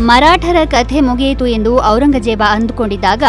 ಮರಾಠರ ಕಥೆ ಮುಗಿಯಿತು ಎಂದು ಔರಂಗಜೇಬ ಅಂದುಕೊಂಡಿದ್ದಾಗ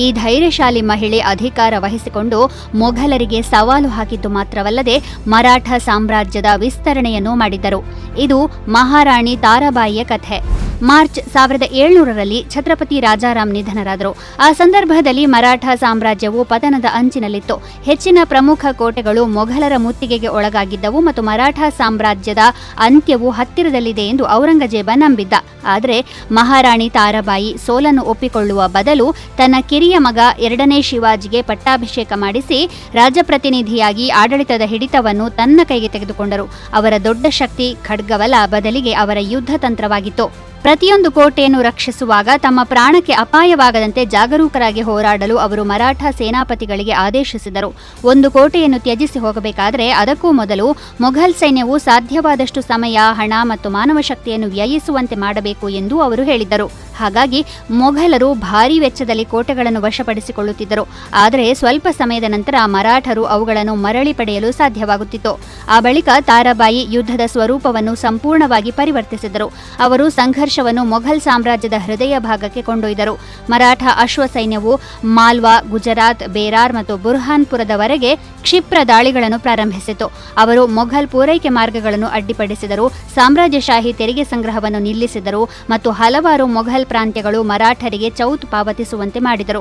ಈ ಧೈರ್ಯಶಾಲಿ ಮಹಿಳೆ ಅಧಿಕಾರ ವಹಿಸಿಕೊಂಡು ಮೊಘಲರಿಗೆ ಸವಾಲು ಹಾಕಿದ್ದು ಮಾತ್ರವಲ್ಲದೆ ಮರಾಠ ಸಾಮ್ರಾಜ್ಯದ ವಿಸ್ತರಣೆಯನ್ನು ಮಾಡಿದ್ದರು. ಇದು ಮಹಾರಾಣಿ ತಾರಾಬಾಯಿಯ ಕಥೆ. ಮಾರ್ಚ್ 1700ರಲ್ಲಿ ಛತ್ರಪತಿ ರಾಜಾರಾಮ್ ನಿಧನರಾದರು. ಆ ಸಂದರ್ಭದಲ್ಲಿ ಮರಾಠ ಸಾಮ್ರಾಜ್ಯವು ಪತನದ ಅಂಚಿನಲ್ಲಿತ್ತು. ಹೆಚ್ಚಿನ ಪ್ರಮುಖ ಕೋಟೆಗಳು ಮೊಘಲರ ಮುತ್ತಿಗೆಗೆ ಒಳಗಾಗಿದ್ದವು ಮತ್ತು ಮರಾಠ ಸಾಮ್ರಾಜ್ಯದ ಅಂತ್ಯವು ಹತ್ತಿರದಲ್ಲಿದೆ ಎಂದು ಔರಂಗಜೇಬ ನಂಬಿದ್ದ. ಆದರೆ ಮಹಾರಾಣಿ ತಾರಾಬಾಯಿ ಸೋಲನ್ನು ಒಪ್ಪಿಕೊಳ್ಳುವ ಬದಲು ತನ್ನ ಕಿರಿಯ ಮಗ 2ನೇ ಶಿವಾಜಿಗೆ ಪಟ್ಟಾಭಿಷೇಕ ಮಾಡಿಸಿ ರಾಜಪ್ರತಿನಿಧಿಯಾಗಿ ಆಡಳಿತದ ಹಿಡಿತವನ್ನು ತನ್ನ ಕೈಗೆ ತೆಗೆದುಕೊಂಡರು. ಅವರ ದೊಡ್ಡ ಶಕ್ತಿ ಖಡ್ಗವಲ್ಲ, ಬದಲಿಗೆ ಅವರ ಯುದ್ಧ ತಂತ್ರವಾಗಿತ್ತು. ಪ್ರತಿಯೊಂದು ಕೋಟೆಯನ್ನು ರಕ್ಷಿಸುವಾಗ ತಮ್ಮ ಪ್ರಾಣಕ್ಕೆ ಅಪಾಯವಾಗದಂತೆ ಜಾಗರೂಕರಾಗಿ ಹೋರಾಡಲು ಅವರು ಮರಾಠ ಸೇನಾಪತಿಗಳಿಗೆ ಆದೇಶಿಸಿದರು. ಒಂದು ಕೋಟೆಯನ್ನು ತ್ಯಜಿಸಿ ಹೋಗಬೇಕಾದರೆ ಅದಕ್ಕೂ ಮೊದಲು ಮೊಘಲ್ ಸೈನ್ಯವು ಸಾಧ್ಯವಾದಷ್ಟು ಸಮಯ, ಹಣ ಮತ್ತು ಮಾನವ ಶಕ್ತಿಯನ್ನು ವ್ಯಯಿಸುವಂತೆ ಮಾಡಬೇಕು ಎಂದು ಅವರು ಹೇಳಿದ್ದರು. ಹಾಗಾಗಿ ಮೊಘಲರು ಭಾರೀ ವೆಚ್ಚದಲ್ಲಿ ಕೋಟೆಗಳನ್ನು ವಶಪಡಿಸಿಕೊಳ್ಳುತ್ತಿದ್ದರು. ಆದರೆ ಸ್ವಲ್ಪ ಸಮಯದ ನಂತರ ಮರಾಠರು ಅವುಗಳನ್ನು ಮರಳಿ ಪಡೆಯಲು ಸಾಧ್ಯವಾಗುತ್ತಿತ್ತು. ಆ ಬಳಿಕ ತಾರಾಬಾಯಿ ಯುದ್ಧದ ಸ್ವರೂಪವನ್ನು ಸಂಪೂರ್ಣವಾಗಿ ಪರಿವರ್ತಿಸಿದರು. ಅವರು ಸಂಘರ್ಷವನ್ನು ಮೊಘಲ್ ಸಾಮ್ರಾಜ್ಯದ ಹೃದಯ ಭಾಗಕ್ಕೆ ಕೊಂಡೊಯ್ದರು. ಮರಾಠ ಅಶ್ವ ಸೈನ್ಯವು ಮಾಲ್ವಾ, ಗುಜರಾತ್, ಬೇರಾರ್ ಮತ್ತು ಬುರ್ಹಾನ್ಪುರದವರೆಗೆ ಕ್ಷಿಪ್ರ ದಾಳಿಗಳನ್ನು ಪ್ರಾರಂಭಿಸಿತು. ಅವರು ಮೊಘಲ್ ಪೂರೈಕೆ ಮಾರ್ಗಗಳನ್ನು ಅಡ್ಡಿಪಡಿಸಿದರು, ಸಾಮ್ರಾಜ್ಯಶಾಹಿ ತೆರಿಗೆ ಸಂಗ್ರಹವನ್ನು ನಿಲ್ಲಿಸಿದರು ಮತ್ತು ಹಲವಾರು ಮೊಘಲ್ ಪ್ರಾಂತ್ಯಗಳು ಮರಾಠರಿಗೆ ಚೌತ್ ಪಾವತಿಸುವಂತೆ ಮಾಡಿದರು.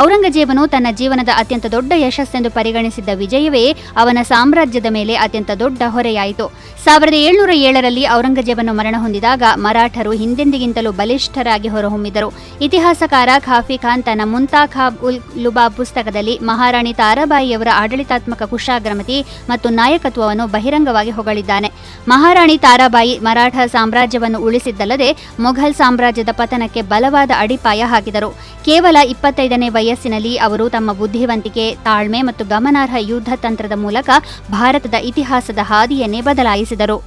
ಔರಂಗಜೇಬನು ತನ್ನ ಜೀವನದ ಅತ್ಯಂತ ದೊಡ್ಡ ಯಶಸ್ಸೆಂದು ಪರಿಗಣಿಸಿದ್ದ ವಿಜಯವೇ ಅವನ ಸಾಮ್ರಾಜ್ಯದ ಮೇಲೆ ಅತ್ಯಂತ ದೊಡ್ಡ ಹೊರೆಯಾಯಿತು. 1707ರಲ್ಲಿ ಔರಂಗಜೇಬನು ಮರಣ ಹೊಂದಿದಾಗ ಮರಾಠರು ಹಿಂದೆಂದಿಗಿಂತಲೂ ಬಲಿಷ್ಠರಾಗಿ ಹೊರಹೊಮ್ಮಿದರು. ಇತಿಹಾಸಕಾರ ಖಾಫಿ ಖಾನ್ ತನ್ನ ಮುಂತಾಖಾಬ್ ಉಲ್ ಲುಬಾಬ್ ಪುಸ್ತಕದಲ್ಲಿ ಮಹಾರಾಣಿ ತಾರಾಬಾಯಿಯವರ ಆಡಳಿತಾತ್ಮಕ ಕುಶಾಗ್ರಮತಿ ಮತ್ತು ನಾಯಕತ್ವವನ್ನು ಬಹಿರಂಗವಾಗಿ ಹೊಗಳಿದ್ದಾನೆ. ಮಹಾರಾಣಿ ತಾರಾಬಾಯಿ ಮರಾಠ ಸಾಮ್ರಾಜ್ಯವನ್ನು ಉಳಿಸಿದ್ದಲ್ಲದೆ ಮೊಘಲ್ ಸಾಮ್ರಾಜ್ಯದ ಪತನಕ್ಕೆ ಬಲವಾದ ಅಡಿಪಾಯ ಹಾಕಿದರು. ಕೇವಲ 25ನೇ ವಯಸ್ಸಿನಲ್ಲಿ ಅವರು ತಮ್ಮ ಬುದ್ಧಿವಂತಿಕೆ, ತಾಳ್ಮೆ ಮತ್ತು ಗಮನಾರ್ಹ ಯುದ್ಧ ತಂತ್ರದ ಮೂಲಕ ಭಾರತದ ಇತಿಹಾಸದ ಹಾದಿಯನ್ನೇ ಬದಲಾಯಿಸಿದರು.